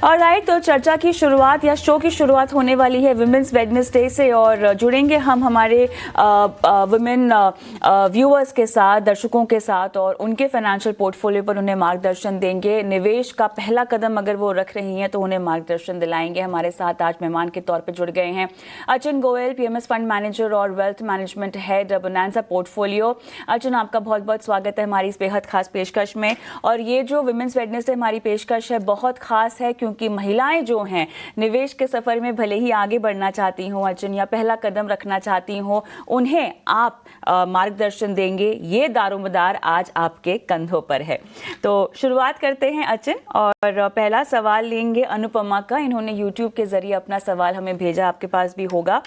Alright, तो चर्चा की शुरुआत या शो की शुरुआत होने वाली है विमेंस वेडनेसडे से और जुड़ेंगे हम हमारे वुमेन व्यूअर्स के साथ, दर्शकों के साथ और उनके फाइनेंशियल पोर्टफोलियो पर उन्हें मार्गदर्शन देंगे। निवेश का पहला कदम अगर वो रख रही हैं तो उन्हें मार्गदर्शन दिलाएंगे। हमारे साथ आज मेहमान के तौर पर जुड़ गए हैं अर्चन गोयल, पीएमएस फंड मैनेजर और wealth management head bonanza portfolio. अर्चन, आपका बहुत बहुत स्वागत है हमारी इस बेहद खास पेशकश में। और ये जो विमेंस वेडनेसडे हमारी पेशकश है बहुत खास है क्योंकि महिलाएं जो हैं निवेश के सफर में भले ही आगे बढ़ना चाहती हों अर्चन, या पहला कदम रखना चाहती हों, उन्हें आप मार्गदर्शन देंगे। ये दारोमदार आज आपके कंधों पर है। तो शुरुआत करते हैं अर्चन, और पहला सवाल लेंगे अनुपमा का। इन्होंने यूट्यूब के जरिए अपना सवाल हमें भेजा, आपके पास भी होगा।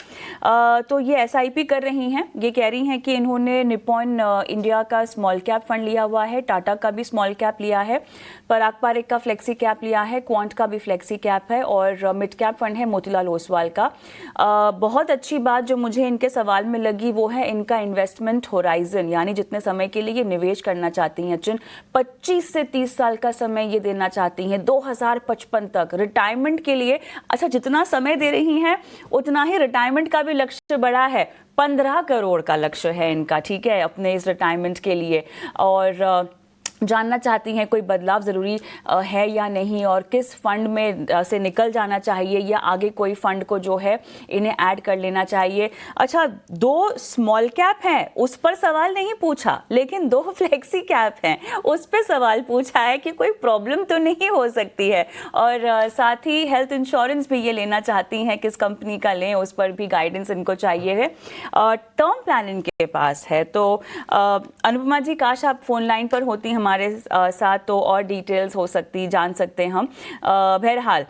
तो ये एसआईपी कर रही हैं। ये कह रही हैं कि इन्होंने निप्पॉन इंडिया का स्मॉल कैप फंड लिया हुआ है, टाटा का भी स्मॉल कैप लिया है, पराग पारेख का फ्लेक्सी कैप लिया है, क्वांट का भी फ्लेक्सी कैप है और मिड कैप फंड है मोतीलाल ओसवाल का। बहुत अच्छी बात जो मुझे इनके सवाल में लगी वो है इनका इन्वेस्टमेंट होराइजन, यानी जितने समय के लिए ये निवेश करना चाहती हैं अर्चन, 25 से 30 साल का समय ये देना चाहती हैं, 2055 तक रिटायरमेंट के लिए। अच्छा, जितना समय दे रही हैं उतना ही रिटायरमेंट का भी लक्ष्य बड़ा है, 15 करोड़ का लक्ष्य है इनका, ठीक है, अपने इस रिटायरमेंट के लिए। और जानना चाहती हैं कोई बदलाव ज़रूरी है या नहीं, और किस फंड में से निकल जाना चाहिए या आगे कोई फंड को जो है इन्हें ऐड कर लेना चाहिए। अच्छा, 2 स्मॉल कैप हैं उस पर सवाल नहीं पूछा, लेकिन 2 फ्लेक्सी कैप हैं उस पर सवाल पूछा है कि कोई प्रॉब्लम तो नहीं हो सकती है। और साथ ही हेल्थ इंश्योरेंस भी ये लेना चाहती हैं, किस कंपनी का लें उस पर भी गाइडेंस इनको चाहिए है। टर्म प्लान इनके पास है। तो अनुपमा जी, काश आप फोन लाइन पर होती हमारे साथ तो और डिटेल्स हो सकती, जान सकते हैं हम। बहरहाल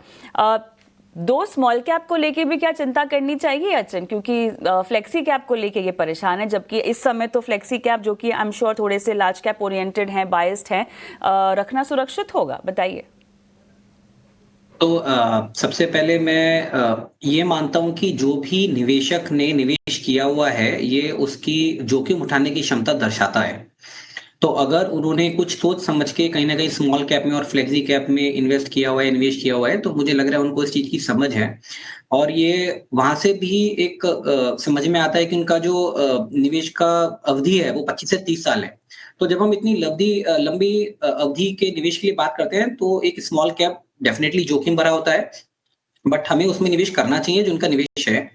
2 स्मॉल कैप को लेके भी क्या चिंता करनी चाहिए अर्चन, क्योंकि फ्लेक्सी कैप को लेके ये परेशान है, जबकि इस समय तो फ्लेक्सी कैप जो कि आई एम श्योर थोड़े से लार्ज कैप ओरिएंटेड हैं, बायस्ड हैं, रखना सुरक्षित होगा, बताइए। तो सबसे पहले मैं ये मानता हूं कि जो भी निवेशक ने निवेश किया हुआ है ये उसकी जोखिम उठाने की क्षमता दर्शाता है। तो अगर उन्होंने कुछ सोच समझ के कहीं ना कहीं स्मॉल कैप में और फ्लेक्सी कैप में इन्वेस्ट किया हुआ है, निवेश किया हुआ है, तो मुझे लग रहा है उनको इस चीज की समझ है। और ये वहां से भी एक समझ में आता है कि उनका जो निवेश का अवधि है वो 25 से 30 साल है। तो जब हम इतनी लंबी अवधि के निवेश के लिए बात करते हैं तो एक स्मॉल कैप डेफिनेटली जोखिम भरा होता है, बट हमें उसमें निवेश करना चाहिए जो उनका निवेश है।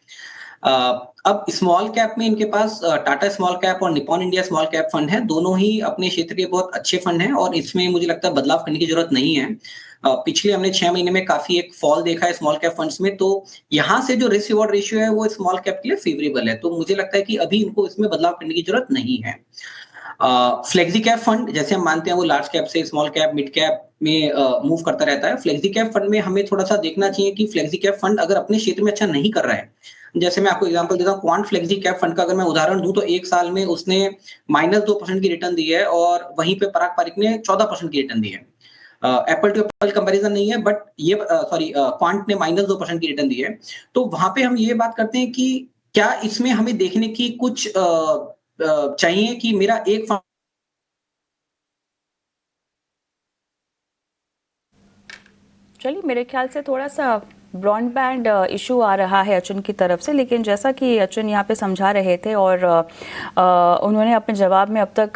अब स्मॉल कैप में इनके पास टाटा स्मॉल कैप और Nippon India small cap fund है, दोनों ही अपने क्षेत्र के बहुत अच्छे फंड हैं और इसमें मुझे लगता है बदलाव करने की जरूरत नहीं है। पिछले हमने 6 महीने में काफी एक फॉल देखा है स्मॉल कैप फंड्स में, तो यहाँ से जो रिस्क रिवॉर्ड रेशियो है वो स्मॉल कैप के लिए फेवरेबल है, तो मुझे लगता है कि अभी इनको इसमें बदलाव करने की जरूरत नहीं है। फ्लेक्सी कैप फंड जैसे हम मानते हैं वो लार्ज कैप से स्मॉल कैप मिड कैप में मूव करता रहता है। फ्लेक्सी कैप फंड में हमें थोड़ा सा देखना चाहिए कि फ्लेक्सी कैप फंड अगर अपने क्षेत्र में अच्छा नहीं कर रहा है, जैसे मैं आपको एग्जांपल देता हूँ, क्वांट फ्लेक्सी कैप फंड का अगर मैं उदाहरण दूं तो 1 साल में उसने -2% की रिटर्न दी है और वहीं पे पराग पारिख ने 14% की रिटर्न दी है। एप्पल टू एप्पल कंपैरिजन नहीं है, बट ये क्वांट ने -2% की रिटर्न दी है। तो वहां पे हम ये बात करते हैं कि क्या इसमें हमें देखने की कुछ चाहिए कि मेरा एक फंड। चलिए, मेरे ख्याल से थोड़ा सा ब्रॉडबैंड इशू आ रहा है अर्चन की तरफ से, लेकिन जैसा कि अर्चन यहाँ पे समझा रहे थे और उन्होंने अपने जवाब में अब तक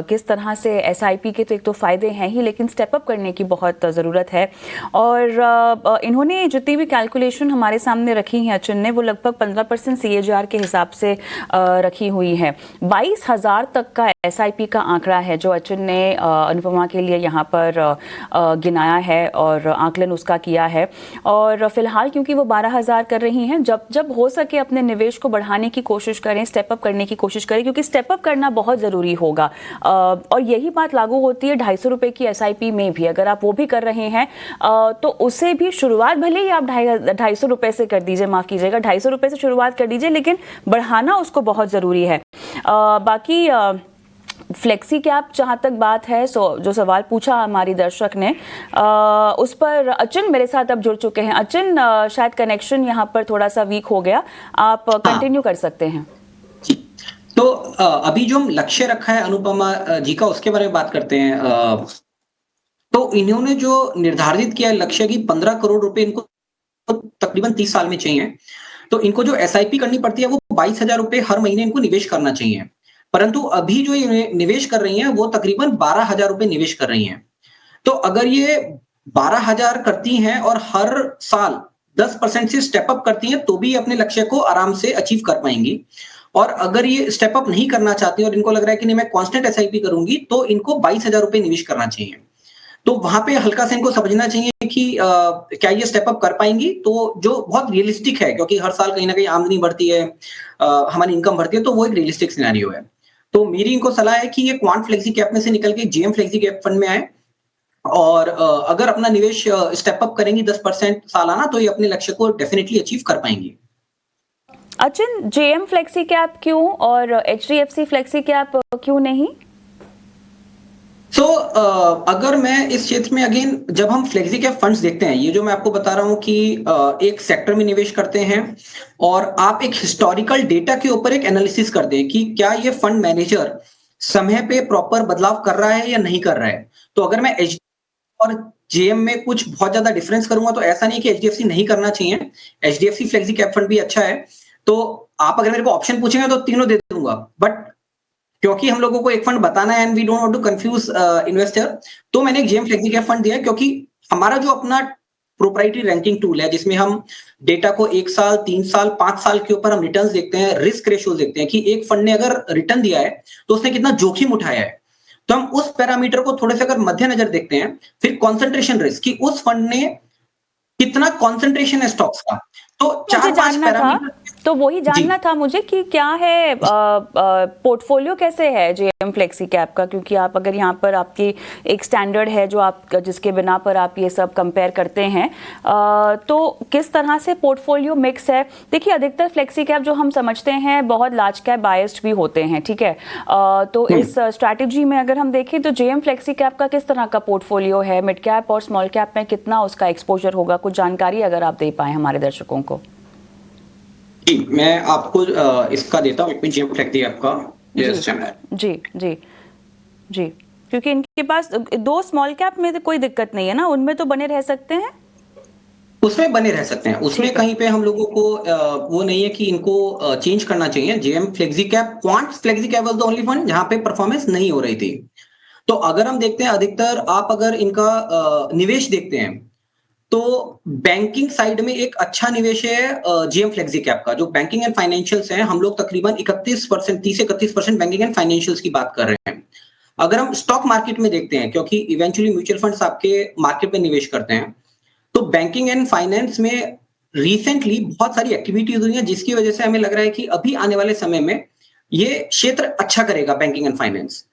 किस तरह से एसआईपी के तो एक तो फ़ायदे हैं ही, लेकिन स्टेप अप करने की बहुत ज़रूरत है। और इन्होंने जितनी भी कैलकुलेशन हमारे सामने रखी हैं अर्चन ने, वो लगभग 15% CAGR के हिसाब से रखी हुई है। 22,000 तक का एसआईपी का आंकड़ा है जो अर्चन ने अनुपमा के लिए यहाँ पर गिनाया है और आकलन उसका किया है। और फिलहाल क्योंकि वो 12,000 कर रही हैं, जब जब हो सके अपने निवेश को बढ़ाने की कोशिश करें, स्टेप अप करने की कोशिश करें, क्योंकि स्टेप अप करना बहुत ज़रूरी होगा। और यही बात लागू होती है 250 रुपये की एसआईपी में भी। अगर आप वो भी कर रहे हैं तो उसे भी शुरुआत भले ही आप 250 रुपये से कर दीजिए, माफ़ कीजिएगा, 250 रुपये से शुरुआत कर दीजिए, लेकिन बढ़ाना उसको बहुत ज़रूरी है। बाकी फ्लेक्सी कैप जहाँ तक बात है, जो सवाल पूछा हमारी दर्शक ने, उस पर अचिन मेरे साथ अब जुड़ चुके हैं। अचिन, शायद कनेक्शन यहाँ पर थोड़ा सा वीक हो गया, आप कंटिन्यू कर सकते हैं। तो अभी जो हम लक्ष्य रखा है अनुपमा जी का, उसके बारे में बात करते हैं। तो इन्होंने जो निर्धारित किया है लक्ष्य की 15 करोड़ रुपए इनको तकरीबन 30 साल में चाहिए। तो इनको जो एसआईपी करनी पड़ती है वो 22,000 रुपए हर महीने इनको निवेश करना चाहिए। परंतु अभी जो ये निवेश कर रही हैं वो तकरीबन 12,000 रुपए निवेश कर रही हैं। तो अगर ये 12,000 करती हैं और हर साल 10% से स्टेप अप करती हैं तो भी अपने लक्ष्य को आराम से अचीव कर पाएंगी। और अगर ये स्टेप अप नहीं करना चाहती और इनको लग रहा है कि नहीं मैं कांस्टेंट एसआईपी करूंगी तो इनको 22,000 रुपए निवेश करना चाहिए। तो वहां पे हल्का सा इनको समझना चाहिए कि क्या ये स्टेप अप कर पाएंगी, तो जो बहुत रियलिस्टिक है क्योंकि हर साल कहीं ना कहीं आमदनी बढ़ती है, हमारी इनकम बढ़ती है, तो वो एक रियलिस्टिक सिनेरियो है। तो मेरी इनको सलाह है कि ये क्वांट फ्लेक्सी कैप में से निकल के जेएम फ्लेक्सी कैप फंड में आए और अगर अपना निवेश स्टेप अप करेंगी 10% सालाना तो ये अपने लक्ष्य को डेफिनेटली अचीव कर पाएंगी। अचिन, जेएम फ्लेक्सी कैप क्यों और एचडीएफसी फ्लेक्सी कैप क्यों नहीं? अगर मैं इस क्षेत्र में अगेन जब हम फ्लेक्सी कैप फंड्स देखते हैं, ये जो मैं आपको बता रहा हूं कि एक सेक्टर में निवेश करते हैं और आप एक हिस्टोरिकल डेटा के ऊपर एक एनालिसिस करते हैं कि क्या ये फंड मैनेजर समय पे प्रॉपर बदलाव कर रहा है या नहीं कर रहा है। तो अगर मैं एच और जेएम में कुछ बहुत ज्यादा डिफरेंस करूंगा तो ऐसा नहीं कि एचडीएफसी नहीं करना चाहिए, एचडीएफसी फ्लेक्सी कैप फंड भी अच्छा है। तो आप अगर मेरे को ऑप्शन पूछेंगे तो तीनों दे दूंगा, बट क्योंकि हम लोगों को एक फंड बताना है and we don't want to confuse investor, तो मैंने एक जेएम फ्लेक्सी कैप फंड दिया है क्योंकि हमारा जो अपना प्रोप्राइटरी रैंकिंग टूल है जिसमें हम डेटा को 1 साल 3 साल 5 साल के ऊपर हम रिटर्न्स देखते हैं, रिस्क रेशियो देखते हैं कि एक फंड ने अगर रिटर्न दिया है तो उसने कितना जोखिम उठाया है। तो हम उस पैरामीटर को थोड़े से अगर मद्देनजर देखते हैं, फिर कॉन्सेंट्रेशन रिस्क कि उस फंड ने कितना कॉन्सेंट्रेशन है स्टॉक्स का, तो मुझे 4-5 जानना था, पैरामीटर। तो वही जी। जानना था मुझे कि क्या है पोर्टफोलियो कैसे है जेएम फ्लेक्सी कैप का, क्योंकि आप अगर यहाँ पर आपकी एक स्टैंडर्ड है जो आप जिसके बिना पर आप ये सब कंपेयर करते हैं, तो किस तरह से पोर्टफोलियो मिक्स है? देखिए, अधिकतर फ्लेक्सी कैप जो हम समझते हैं बहुत लार्ज कैप बायस्ड भी होते हैं, ठीक है। तो इस स्ट्रैटेजी में अगर हम देखें तो जेएम फ्लेक्सी कैप का किस तरह का पोर्टफोलियो है, मिड कैप और स्मॉल कैप में कितना उसका एक्सपोजर होगा, कुछ जानकारी अगर आप दे पाए हमारे दर्शकों को। जी, मैं आपको इसका देता हूँ, जेएम फ्लेक्सी आपका जी जी जी, क्योंकि इनके पास 2 स्मॉल कैप में तो कोई दिक्कत नहीं है ना, उनमें तो बने रह सकते हैं। उसमें बने रह सकते हैं, उसमें कहीं पे हम लोगों को वो नहीं है कि इनको चेंज करना चाहिए। JM flexi cap quant flexi cap was the only fund जहां पे परफॉर्मेंस नहीं हो रही थी। तो अगर हम देखते हैं अधिकतर आप अगर इनका निवेश देखते हैं तो बैंकिंग साइड में एक अच्छा निवेश है जेएम फ्लेक्सी कैप का। जो बैंकिंग एंड फाइनेंशियल्स हैं, हम लोग तकरीबन 31%, 30 से 31% बैंकिंग एंड फाइनेंशियल्स की बात कर रहे हैं। अगर हम स्टॉक मार्केट में देखते हैं, क्योंकि इवेंचुअली म्यूचुअल फंड्स आपके मार्केट में निवेश करते हैं, तो बैंकिंग एंड फाइनेंस में रिसेंटली बहुत सारी एक्टिविटीज हुई हैं जिसकी वजह से हमें लग रहा है कि अभी आने वाले समय में ये क्षेत्र अच्छा करेगा बैंकिंग एंड फाइनेंस।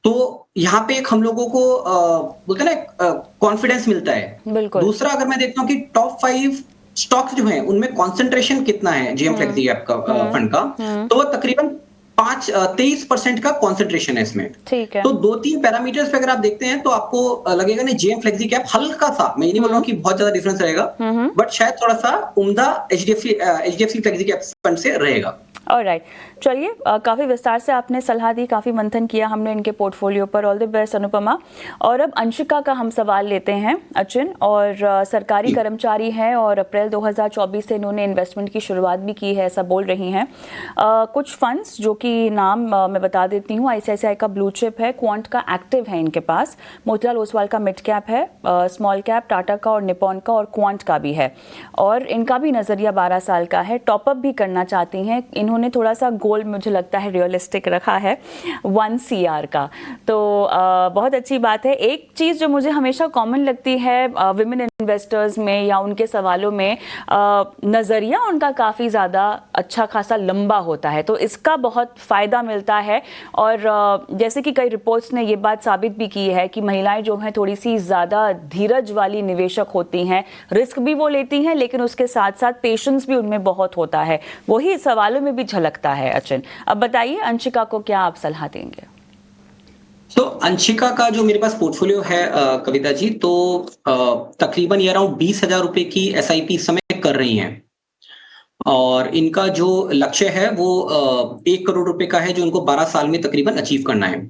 तो यहाँ पे एक हम लोगों को बोलते हैं ना कॉन्फिडेंस मिलता है। बिल्कुल। दूसरा अगर मैं देखता हूँ कि टॉप 5 स्टॉक्स जो हैं उनमें कॉन्सेंट्रेशन कितना है जेएम फ्लेक्सी ऐप का फंड का, तो वो तकरीबन 23% का कॉन्सेंट्रेशन है इसमें। ठीक है। तो 2-3 पैरामीटर्स पे अगर आप देखते हैं तो आपको लगेगा नहीं जेएम फ्लेक्सी कैप हल्का सा, मैं ये नहीं बोल रहा हूँ कि बहुत ज्यादा डिफरेंस रहेगा, बट शायद थोड़ा सा उम्दा एचडीएफसी फ्लेक्सी कैप फंड से रहेगा। ऑलराइट, चलिए, काफ़ी विस्तार से आपने सलाह दी, काफ़ी मंथन किया हमने इनके पोर्टफोलियो पर। All the best Anupama. और अब अंशिका का हम सवाल लेते हैं अचिन, और सरकारी कर्मचारी हैं और अप्रैल 2024 से इन्होंने इन्वेस्टमेंट की शुरुआत भी की है, ऐसा बोल रही हैं। कुछ फंड्स जो कि नाम मैं बता देती हूँ, आईसीआईसीआई का ब्लू चिप है, क्वांट का एक्टिव है इनके पास, मोतीलाल ओसवाल का मिड कैप है, स्मॉल कैप टाटा का और निपॉन का और क्वांट का भी है। और इनका भी नज़रिया 12 साल का है, टॉपअप भी करना चाहती हैं। उन्होंने थोड़ा सा गोल मुझे लगता है रियलिस्टिक रखा है 1 CR का, तो बहुत अच्छी बात है। एक चीज़ जो मुझे हमेशा कॉमन लगती है विमेन इन्वेस्टर्स में या उनके सवालों में, नज़रिया उनका काफ़ी ज़्यादा अच्छा खासा लंबा होता है, तो इसका बहुत फ़ायदा मिलता है। और जैसे कि कई रिपोर्ट्स ने ये बात साबित भी की है कि महिलाएं जो हैं थोड़ी सी ज़्यादा धीरज वाली निवेशक होती हैं, रिस्क भी वो लेती हैं लेकिन उसके साथ साथ पेशेंस भी उनमें बहुत होता है, वही सवालों में भी झलकता है। अचिन, अब बताइए अंशिका को क्या आप सलाह देंगे? तो अंशिका का जो मेरे पास पोर्टफोलियो है कविता जी, तो तकरीबन ये अराउंड 20,000 रुपए की एसआईपी इस समय कर रही हैं और इनका जो लक्ष्य है वो 1 करोड़ रुपए का है जो इनको 12 साल में तकरीबन अचीव करना है।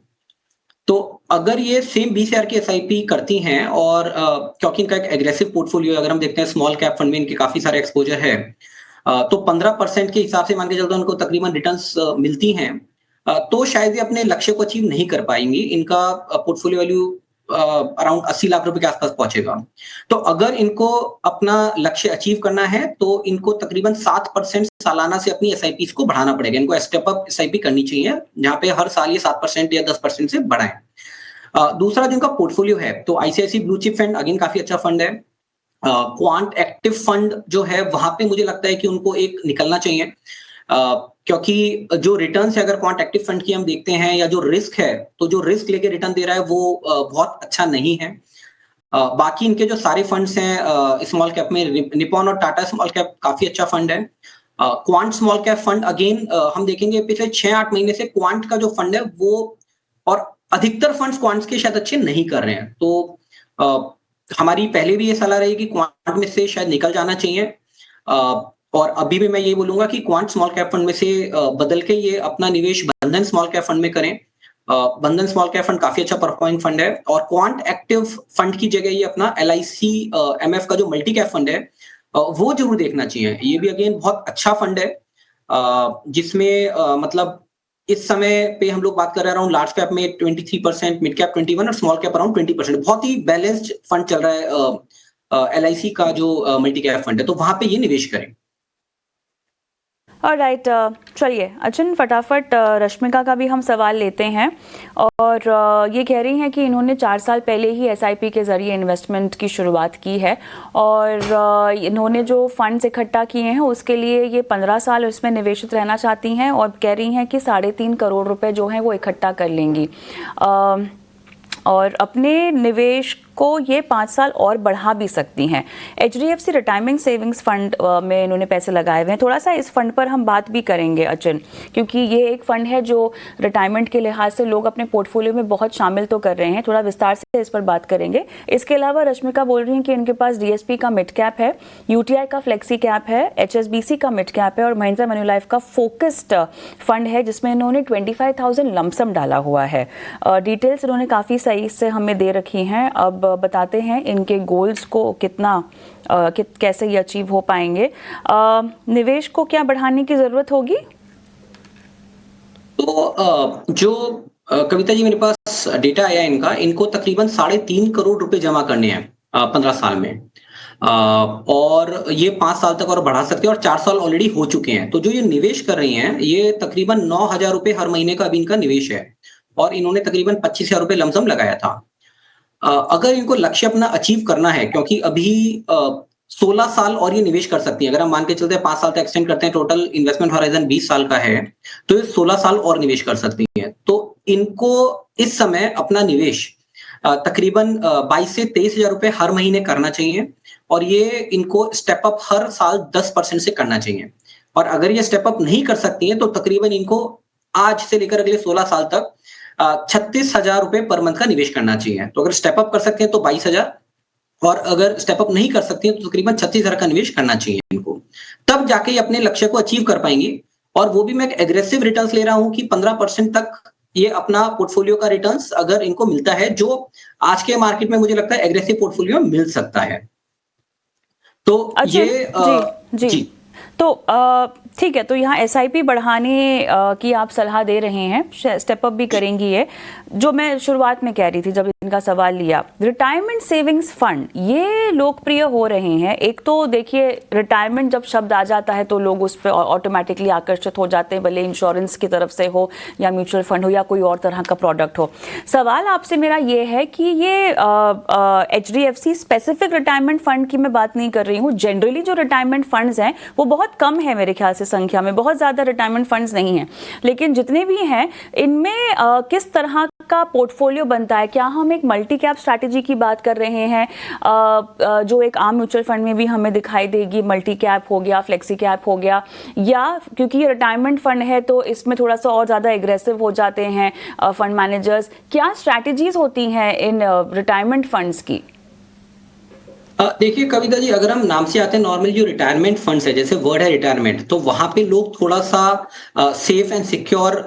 तो अगर ये सेम 20,000 की एसआईपी करती हैं और क्योंकि इनका एक एग्रेसिव पोर्टफोलियो है, अगर हम देखते हैं स्मॉल कैप फंड में इनके काफ़ी सारे एक्सपोज़र है, तो 15% के हिसाब से मान के चलते हैं उनको तकरीबन रिटर्न्स मिलती हैं, तो शायद ये अपने लक्ष्य को अचीव नहीं कर पाएँगी। इनका पोर्टफोलियो वैल्यू अराउंड 80 लाख रुपए के आस-पास पहुँचेगा। तो अगर इनको अपना लक्ष्य अचीव करना है, तो इनको तकरीबन 7% सालाना से अपनी एसआईपीज़ को बढ़ाना पड़ेगा। इनको स्टेप अप एसआईपी करनी चाहिए, जहाँ पे हर साल ये 7% या 10% से बढ़ाएँ। दूसरा जो इनका पोर्टफोलियो है, तो ICICI blue chip fund again काफ़ी अच्छा फंड है। क्वांट एक्टिव फंड जो है, वहाँ पे मुझे लगता है कि उनको एक निकलना चाहिए। क्योंकि जो रिटर्न्स है अगर क्वांट एक्टिव फंड की हम देखते हैं या जो रिस्क है, तो जो रिस्क लेके रिटर्न दे रहा है वो बहुत अच्छा नहीं है। बाकी इनके जो सारे फंड्स हैं स्मॉल कैप में निप्पॉन और टाटा स्मॉल कैप काफ़ी अच्छा फंड है। Quant small cap fund again हम देखेंगे पिछले 6-8 महीने से क्वांट का जो फंड है वो और अधिकतर फंड्स क्वांट्स के शायद अच्छे नहीं कर रहे हैं। तो अ, हमारी पहले भी ये सलाह रही कि क्वांट में से शायद निकल जाना चाहिए। और अभी भी मैं ये बोलूँगा कि क्वांट स्मॉल कैप फंड में से बदल के ये अपना निवेश बंधन स्मॉल कैप फंड में करें। बंधन स्मॉल कैप फंड काफ़ी अच्छा परफॉर्मिंग फंड है और क्वांट एक्टिव फंड की जगह ये अपना एलआईसी एमएफ का जो मल्टी कैप फंड है वो ज़रूर देखना चाहिए। ये भी अगेन बहुत अच्छा फंड है, जिसमें मतलब इस समय पे हम लोग बात कर रहे हैं अराउंड लार्ज कैप में 23%, मिड कैप 21 और स्मॉल कैप अराउंड 20%। बहुत ही बैलेंस्ड फंड चल रहा है एलआईसी का जो मल्टी कैप फंड है, तो वहाँ पे ये निवेश करें। ऑलराइट, चलिए अचिन, फटाफट रश्मिका का भी हम सवाल लेते हैं। और ये कह रही हैं कि इन्होंने 4 साल पहले ही एसआईपी के ज़रिए इन्वेस्टमेंट की शुरुआत की है और इन्होंने जो फंड्स इकट्ठा किए हैं उसके लिए ये 15 साल उसमें निवेशित रहना चाहती हैं और कह रही हैं कि 3.5 करोड़ रुपए जो हैं वो इकट्ठा कर लेंगी और अपने निवेश को ये 5 साल और बढ़ा भी सकती हैं। एचडीएफसी रिटायरमेंट सेविंग्स फंड में इन्होंने पैसे लगाए हुए हैं। थोड़ा सा इस फंड पर हम बात भी करेंगे अचिन, क्योंकि ये एक फंड है जो रिटायरमेंट के लिहाज से लोग अपने पोर्टफोलियो में बहुत शामिल तो कर रहे हैं। थोड़ा विस्तार से इस पर बात करेंगे। इसके अलावा रश्मिका बोल रही हैं कि इनके पास डीएसपी का मिड कैप है, यूटीआई का फ्लेक्सी कैप है, एचएसबीसी का मिड कैप है और महिंद्रा मैन्युलाइफ का फोकस्ड फंड है जिसमें इन्होंने 25,000 लमसम डाला हुआ है। डिटेल्स इन्होंने काफ़ी सही से हमें दे रखी हैं। अब बताते हैं इनके गोल्स को कितना कैसे ये अचीव हो पाएंगे। निवेश को क्या बढ़ाने की जरूरत होगी? तो जो कविता जी मेरे पास डेटा आया इनको तकरीबन 3.5 करोड़ रुपए जमा करने हैं 15 साल में, और ये 5 साल तक और बढ़ा सकते हैं और 4 साल ऑलरेडी हो चुके हैं। तो जो ये निवेश कर रही हैं ये तकरीबन 9,000 रुपए हर महीने का अभी इनका निवेश है और इन्होंने तकरीबन 25,000 रुपए लमसम लगाया था। अगर इनको लक्ष्य अपना अचीव करना है, क्योंकि अभी 16 साल और ये निवेश कर सकती हैं। अगर हम मान के चलते हैं 5 साल तक एक्सटेंड करते हैं, टोटल इन्वेस्टमेंट हॉराइजन 20 साल का है, तो ये 16 साल और निवेश कर सकती हैं। तो इनको इस समय अपना निवेश तकरीबन 22 से 23,000 रुपए हर महीने करना चाहिए और ये इनको स्टेप अप हर साल 10% से करना चाहिए। और अगर ये स्टेप अप नहीं कर सकती हैं, तो तकरीबन इनको आज से लेकर अगले 16 साल तक 36,000 रुपए पर मंथ का निवेश करना चाहिए। तो अगर स्टेप अप कर सकते हैं तो 22,000 और अगर स्टेप अप नहीं कर सकती हैं तो तकरीबन 36,000 का निवेश करना चाहिए इनको। तब जाके ये अपने लक्ष्य को अचीव कर पाएंगी। और वो भी मैं एक एग्रेसिव रिटर्न्स ले रहा हूँ कि 15% तक ये अपना पोर्टफोलियो का रिटर्न्स अगर इनको मिलता है, जो आज के मार्केट में मुझे लगता है एग्रेसिव पोर्टफोलियो मिल सकता है। तो ये जी, जी। तो ठीक है, तो यहाँ एसआईपी बढ़ाने की आप सलाह दे रहे हैं, स्टेप अप भी करेंगी ये। जो मैं शुरुआत में कह रही थी जब इनका सवाल लिया, रिटायरमेंट सेविंग्स फंड ये लोकप्रिय हो रहे हैं। एक तो देखिए, रिटायरमेंट जब शब्द आ जाता है तो लोग उस पर ऑटोमेटिकली आकर्षित हो जाते हैं, भले इंश्योरेंस की तरफ से हो या म्यूचुअल फंड हो या कोई और तरह का प्रोडक्ट हो। सवाल आपसे मेरा ये है कि ये एचडीएफसी स्पेसिफिक रिटायरमेंट फंड की मैं बात नहीं कर रही हूँ। जनरली जो रिटायरमेंट फंड्स हैं वो बहुत कम है मेरे ख्याल से, संख्या में बहुत ज्यादा रिटायरमेंट फंड्स नहीं हैं, लेकिन जितने भी हैं इनमें किस तरह का पोर्टफोलियो बनता है? क्या हम एक मल्टी कैप स्ट्रैटेजी की बात कर रहे हैं जो एक आम म्यूचुअल फंड में भी हमें दिखाई देगी, मल्टी कैप हो गया, फ्लेक्सी कैप हो गया, या क्योंकि ये रिटायरमेंट फंड है तो इसमें थोड़ा सा और ज्यादा एग्रेसिव हो जाते हैं फंड मैनेजर्स? क्या स्ट्रैटेजीज होती हैं इन रिटायरमेंट फंड्स की? देखिए कविता जी, अगर हम नाम से आते हैं नॉर्मली जो रिटायरमेंट फंड्स है, जैसे वर्ड है रिटायरमेंट, तो वहाँ पे लोग थोड़ा-सा सेफ एंड सिक्योर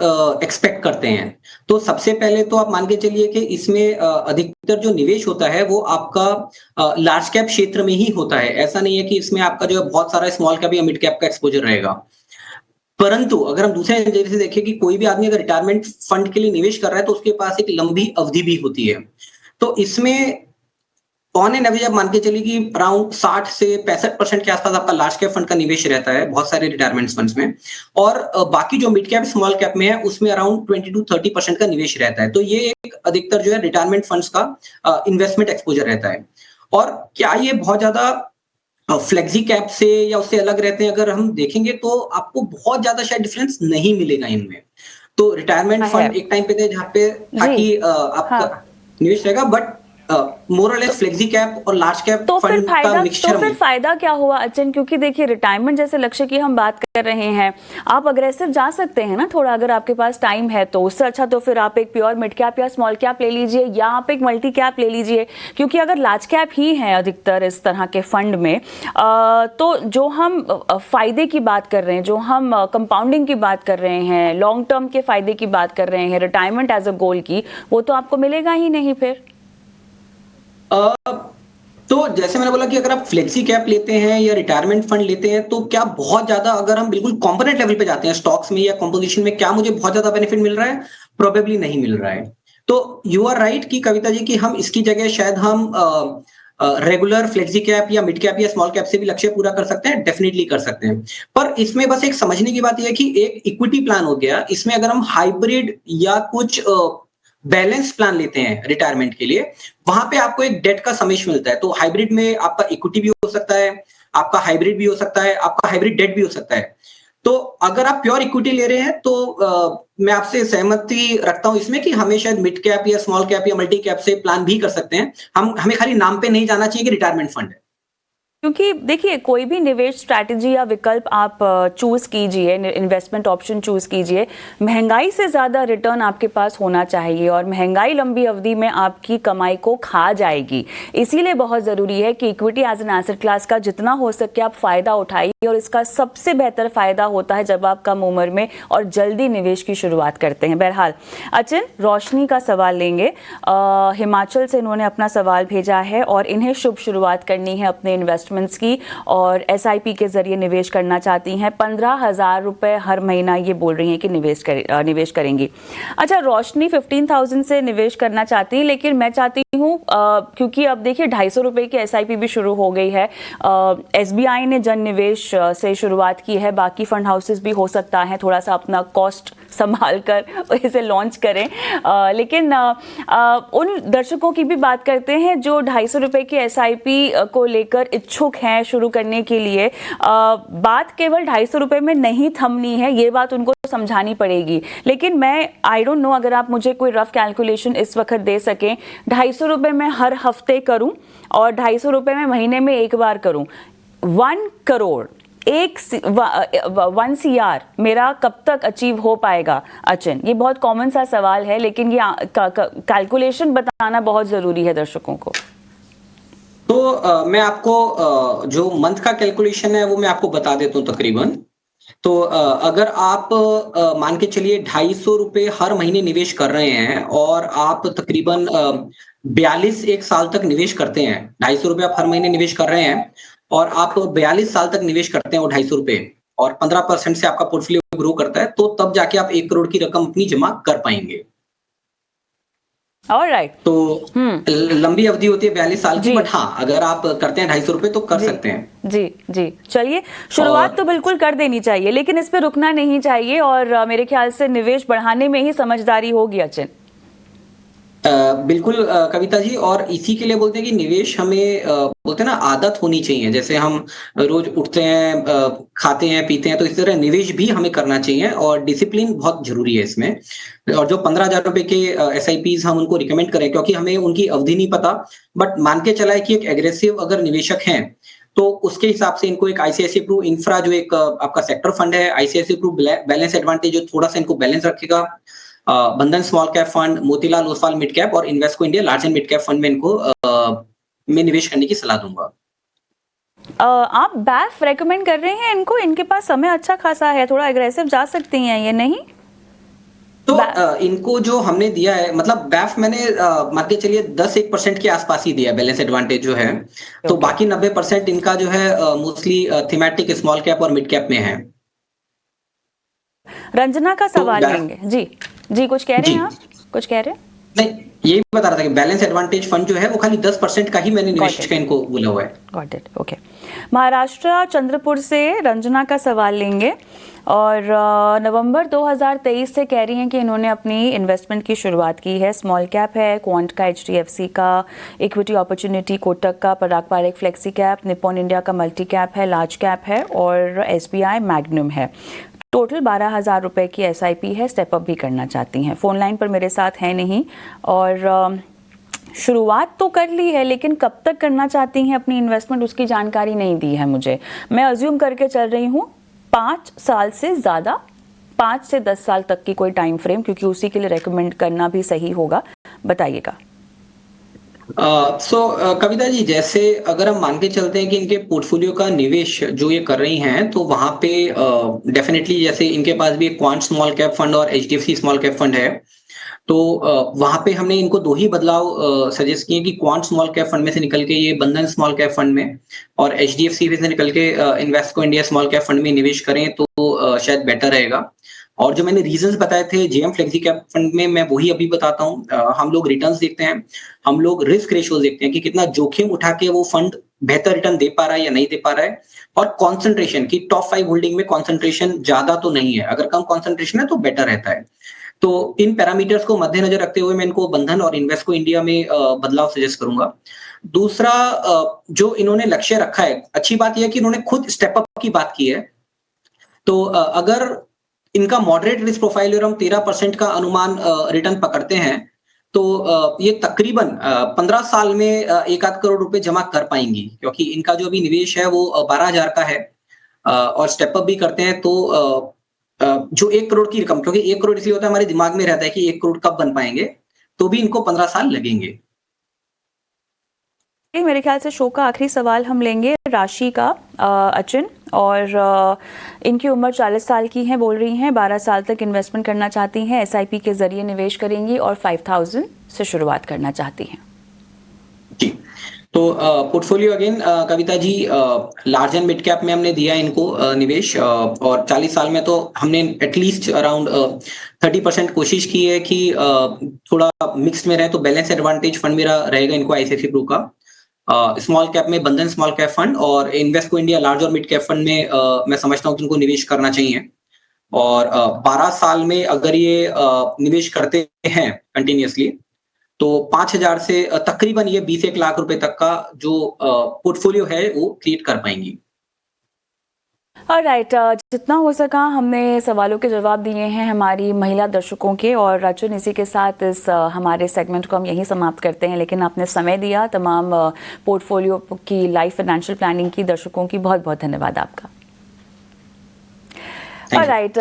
एक्सपेक्ट करते हैं। तो सबसे पहले तो आप मान के चलिए कि इसमें अधिकतर जो निवेश होता है वो आपका लार्ज कैप क्षेत्र में ही होता है। ऐसा नहीं है कि इसमें आपका जो है बहुत सारा स्मॉल कैप या मिड कैप का एक्सपोज़र रहेगा। परंतु अगर हम दूसरे नज़रिए से देखें कि कोई भी आदमी अगर रिटायरमेंट फंड के लिए निवेश कर रहा है, तो उसके पास एक लंबी अवधि भी होती है। तो इसमें ऑन एन एवरेज आप मान के चलिए कि अराउंड 60 से 65% के आसपास आपका लार्ज कैप फंड का निवेश रहता है, बहुत सारे रिटायरमेंट फंड्स में। और बाकी जो मिड कैप, स्मॉल कैप में है, उसमें अराउंड 20 टू 30% का निवेश रहता है। तो ये एक अधिकतर जो है रिटायरमेंट फंड्स का इन्वेस्टमेंट एक्सपोज़र रहता है। और क्या ये बहुत ज़्यादा फ्लेक्सी कैप से या उससे अलग रहते हैं, अगर हम देखेंगे तो आपको बहुत ज़्यादा शायद डिफरेंस नहीं मिलेगा इनमें। तो रिटायरमेंट है। फंड एक टाइम पे थे जहाँ पे था जी। कि हाँ। आपका निवेश रहेगा, बट मोर और लेस फ्लेक्सी कैप और लार्ज कैप फंड का तो मिक्सचर फिर में। फायदा क्या हुआ अचिन? क्योंकि देखिए रिटायरमेंट जैसे लक्ष्य की हम बात कर रहे हैं, आप अग्रेसिव जा सकते हैं ना थोड़ा, अगर आपके पास टाइम है तो। उससे अच्छा तो फिर आप एक प्योर मिड कैप या स्मॉल कैप ले लीजिए, या आप एक मल्टी कैप ले लीजिए। क्योंकि अगर लार्ज कैप ही है अधिकतर इस तरह के फंड में, तो जो हम फायदे की बात कर रहे हैं, जो हम कंपाउंडिंग की बात कर रहे हैं, लॉन्ग टर्म के फायदे की बात कर रहे हैं, रिटायरमेंट एज अ गोल की, वो तो आपको मिलेगा ही नहीं फिर। अ, तो जैसे मैंने बोला कि अगर आप फ्लेक्सी कैप लेते हैं या रिटायरमेंट फंड लेते हैं, तो क्या बहुत ज़्यादा, अगर हम बिल्कुल कंपोनेंट लेवल पे जाते हैं स्टॉक्स में या कंपोजिशन में, क्या मुझे बहुत ज़्यादा बेनिफिट मिल रहा है? प्रोबेबली नहीं मिल रहा है। तो यू आर राइट कि कविता जी, कि हम इसकी जगह शायद हम रेगुलर फ्लेक्सी कैप या मिड कैप या स्मॉल कैप से भी लक्ष्य पूरा कर सकते हैं, डेफिनिटली कर सकते हैं। पर इसमें बस एक समझने की बात ये है कि एक इक्विटी प्लान हो गया, इसमें अगर हम हाइब्रिड या कुछ बैलेंस प्लान लेते हैं रिटायरमेंट के लिए, वहां पे आपको एक डेट का समेशन मिलता है। तो हाइब्रिड में आपका इक्विटी भी हो सकता है, आपका हाइब्रिड भी हो सकता है, आपका हाइब्रिड डेट भी हो सकता है। तो अगर आप प्योर इक्विटी ले रहे हैं, तो मैं आपसे सहमति रखता हूं इसमें कि हमें शायद मिड कैप या स्मॉल कैप या मल्टी कैप से प्लान भी कर सकते हैं। हमें खाली नाम पे नहीं जाना चाहिए कि रिटायरमेंट फंड है। क्योंकि देखिए कोई भी निवेश स्ट्रैटेजी या विकल्प आप चूज कीजिए, इन्वेस्टमेंट ऑप्शन चूज कीजिए, महंगाई से ज्यादा रिटर्न आपके पास होना चाहिए, और महंगाई लंबी अवधि में आपकी कमाई को खा जाएगी। इसीलिए बहुत जरूरी है कि equity as an asset class का जितना हो सके आप फायदा उठाइए, और इसका सबसे बेहतर फायदा होता है जब आप कम उम्र में और जल्दी निवेश की शुरुआत करते हैं। बहरहाल अचिन, रोशनी का सवाल लेंगे। हिमाचल से इन्होंने अपना सवाल भेजा है और इन्हें शुभ शुरुआत करनी है अपने इन्वेस्टमेंट्स की, और एसआईपी के जरिए निवेश करना चाहती हैं। 15,000 रुपए हर महीना ये बोल रही हैं कि निवेश करेंगी। अच्छा, रोशनी 15,000 से निवेश करना चाहती है, लेकिन मैं चाहती हूँ क्योंकि अब देखिए 250 रुपए की एसआईपी भी शुरू हो गई है। एसबीआई ने जन निवेश से शुरुआत की है, बाकी फंड हाउसेस भी हो सकता है थोड़ा सा अपना कॉस्ट संभाल कर इसे लॉन्च करें। लेकिन उन दर्शकों की भी बात करते हैं जो 250 रुपए की एसआईपी को लेकर इच्छुक हैं शुरू करने के लिए। बात केवल 250 रुपए में नहीं थमनी है, ये बात उनको समझानी पड़ेगी। लेकिन मैं आई डोंट नो, अगर आप मुझे कोई रफ कैलकुलेशन इस वक्त दे सकें, 250 रुपए में हर हफ्ते करूं और 250 रुपए में महीने में एक बार करूं, 1 करोड़, 1 CR मेरा कब तक अचीव हो पाएगा अचिन? ये बहुत कॉमन सा सवाल है, लेकिन ये कैलकुलेशन बताना बहुत जरूरी है दर्शकों को। तो मैं आपको जो मंथ का कैलकुलेशन है वो मैं आपको बता देता हूँ तकरीबन। तो अगर आप मान के चलिए 250 रुपए हर महीने निवेश कर रहे हैं, और आप तकरीबन 42 एक साल तक निवेश करते हैं, 250 रुपए आप हर महीने निवेश कर रहे हैं, और आप 42 साल तक निवेश करते हैं वो 250 रुपए, और 15% से आपका पोर्टफोलियो ग्रो करता है, तो तब जाके आप 1 करोड़ की रकम अपनी जमा कर पाएंगे। ऑलराइट। तो लंबी अवधि होती है 42 साल की, जी बट हाँ, अगर आप करते हैं 250 रुपए तो कर जी सकते हैं। जी जी, चलिए शुरुआत और तो बिल्कुल कर देनी चाहिए, लेकिन इस पे रुकना नहीं चाहिए, और मेरे ख्याल से निवेश बढ़ाने में ही समझदारी होगी अचिन। बिल्कुल कविता जी, और इसी के लिए बोलते हैं कि निवेश हमें बोलते हैं ना, आदत होनी चाहिए। जैसे हम रोज उठते हैं, खाते हैं, पीते हैं, तो इस तरह निवेश भी हमें करना चाहिए, और डिसिप्लिन बहुत जरूरी है इसमें। और जो 15,000 रुपए के एसआईपीज हम उनको रिकमेंड करें, क्योंकि हमें उनकी अवधि नहीं पता, बट मान के चला है कि एक एग्रेसिव अगर निवेशक हैं, तो उसके हिसाब से इनको एक आईसीआईसीआई प्रू इंफ्रा, जो एक आपका सेक्टर फंड है, आईसीआईसीआई प्रू बैलेंस एडवांटेज, जो थोड़ा सा इनको बैलेंस रखेगा, Bandhan small cap fund, Motilal Oswal mid cap, और Invesco India large and mid cap fund में इनको में निवेश करने की सलाह दूंगा। आप बैफ रेकमेंड कर रहे हैं इनको? इनके पास समय अच्छा खासा है, थोड़ा एग्रेसिव जा सकती हैं ये, नहीं? तो इनको जो हमने दिया है, मतलब बैफ मैंने मान के चलिए 10-1% के आसपास ही दिया है बैलेंस एडवांटेज जो है। तो ओके। बाकी 90% इनका जो है मोस्टली थीमेटिक स्मॉल कैप और मिड कैप में है। रंजना का तो सवाल लेंगे जी। जी, कुछ कह रहे जी हैं आप? कुछ कह रहे हैं? नहीं, यही बता रहा था कि बैलेंस एडवांटेज फंड जो है वो खाली 10% का ही मैंने गॉट निवेश इट, का इनको बोला हुआ है। Got it, okay. Maharashtra Chandrapur से रंजना का सवाल लेंगे और नवंबर 2023 से कह रही हैं कि इन्होंने अपनी इन्वेस्टमेंट की शुरुआत की है। स्मॉल कैप है, क्वांट का, HDFC का, इक्विटी अपॉर्चुनिटी कोटक का, Parag Parekh flexi cap, Nippon India का मल्टी कैप है, लार्ज कैप है और SBI मैग्नम है। टोटल 12,000 रुपये की SIP है, स्टेप अप भी करना चाहती हैं। फ़ोन लाइन पर मेरे साथ है नहीं और शुरुआत तो कर ली है लेकिन कब तक करना चाहती हैं अपनी इन्वेस्टमेंट उसकी जानकारी नहीं दी है मुझे। मैं अज्यूम करके चल रही हूँ 5 साल से ज़्यादा, 5 से 10 साल तक की कोई टाइम फ्रेम, क्योंकि उसी के लिए रेकमेंड करना भी सही होगा। बताइएगा। कविता जी, जैसे अगर हम मान के चलते हैं कि इनके पोर्टफोलियो का निवेश जो ये कर रही हैं, तो वहां पे डेफिनेटली जैसे इनके पास भी एक क्वांट स्मॉल कैप फंड और HDFC स्मॉल कैप फंड है। तो वहां पे हमने इनको 2 ही बदलाव सजेस्ट किए कि क्वांट स्मॉल कैप फंड में से निकल के ये बंधन स्मॉल कैप फंड में और HDFC में से निकल के इन्वेस्टको इंडिया स्मॉल कैप फंड में निवेश करें तो शायद बेटर रहेगा। और जो मैंने रीजंस बताए थे जेएम फ्लेक्सी कैप फंड में, मैं वही अभी बताता हूँ। हम लोग रिटर्न्स देखते हैं, हम लोग रिस्क रेशियोज देखते हैं कि कितना जोखिम उठा के वो फंड बेहतर रिटर्न दे पा रहा है या नहीं दे पा रहा है, और कंसंट्रेशन की टॉप 5 होल्डिंग में कंसंट्रेशन ज्यादा तो नहीं है, अगर कम कंसंट्रेशन है तो बेटर रहता है। तो इन पैरामीटर्स को मद्देनजर रखते हुए मैं इनको बंधन और इन्वेस्टको इंडिया में बदलाव सजेस्ट करूंगा। दूसरा, जो इन्होंने लक्ष्य रखा है, अच्छी बात यह है कि इन्होंने खुद स्टेप अप की बात की है। तो अगर इनका मॉडरेट रिस्क प्रोफाइल और हम 13% का अनुमान रिटर्न पकड़ते हैं, तो ये तकरीबन 15 साल में 1 आध करोड़ रुपए जमा कर पाएंगी, क्योंकि इनका जो अभी निवेश है वो 12,000 का है। और स्टेप अप भी करते हैं तो जो 1 करोड़ की रकम, क्योंकि 1 करोड़ इसलिए होता है, हमारे दिमाग में रहता है कि 1 करोड़ कब बन पाएंगे, तो भी इनको 15 साल लगेंगे। मेरे ख्याल से शो का आखिरी सवाल हम लेंगे राशि का, अचिन, और इनकी उम्र 40 साल की है, बोल रही हैं 12 साल तक इन्वेस्टमेंट करना चाहती हैं, SIP के जरिए निवेश करेंगी और 5,000 से शुरुआत करना चाहती हैं। जी, तो portfolio again Kavita ji, large and mid cap में हमने दिया इनको निवेश, और 40 साल में तो हमने एटलीस्ट अराउंड 30% कोशिश की है कि थोड़ा मिक्स्ड में रहे, तो बैलेंस एडवांटेज फंड मेरा रहेगा इनको ICICI प्रू का। स्मॉल कैप में बंधन स्मॉल कैप फंड और इन्वेस्टको इंडिया लार्ज और मिड कैप फंड में मैं समझता हूँ कि उनको निवेश करना चाहिए। और 12 साल में अगर ये निवेश करते हैं कंटिन्यूअसली, तो 5,000 से तकरीबन ये 20-1 लाख रुपए तक का जो पोर्टफोलियो है वो क्रिएट कर पाएंगी। ऑलराइट, जितना हो सका हमने सवालों के जवाब दिए हैं हमारी महिला दर्शकों के, और अर्जुन, इसी के साथ इस हमारे सेगमेंट को हम यहीं समाप्त करते हैं। लेकिन आपने समय दिया, तमाम पोर्टफोलियो की, लाइफ फाइनेंशियल प्लानिंग की दर्शकों की बहुत बहुत धन्यवाद आपका। ऑलराइट।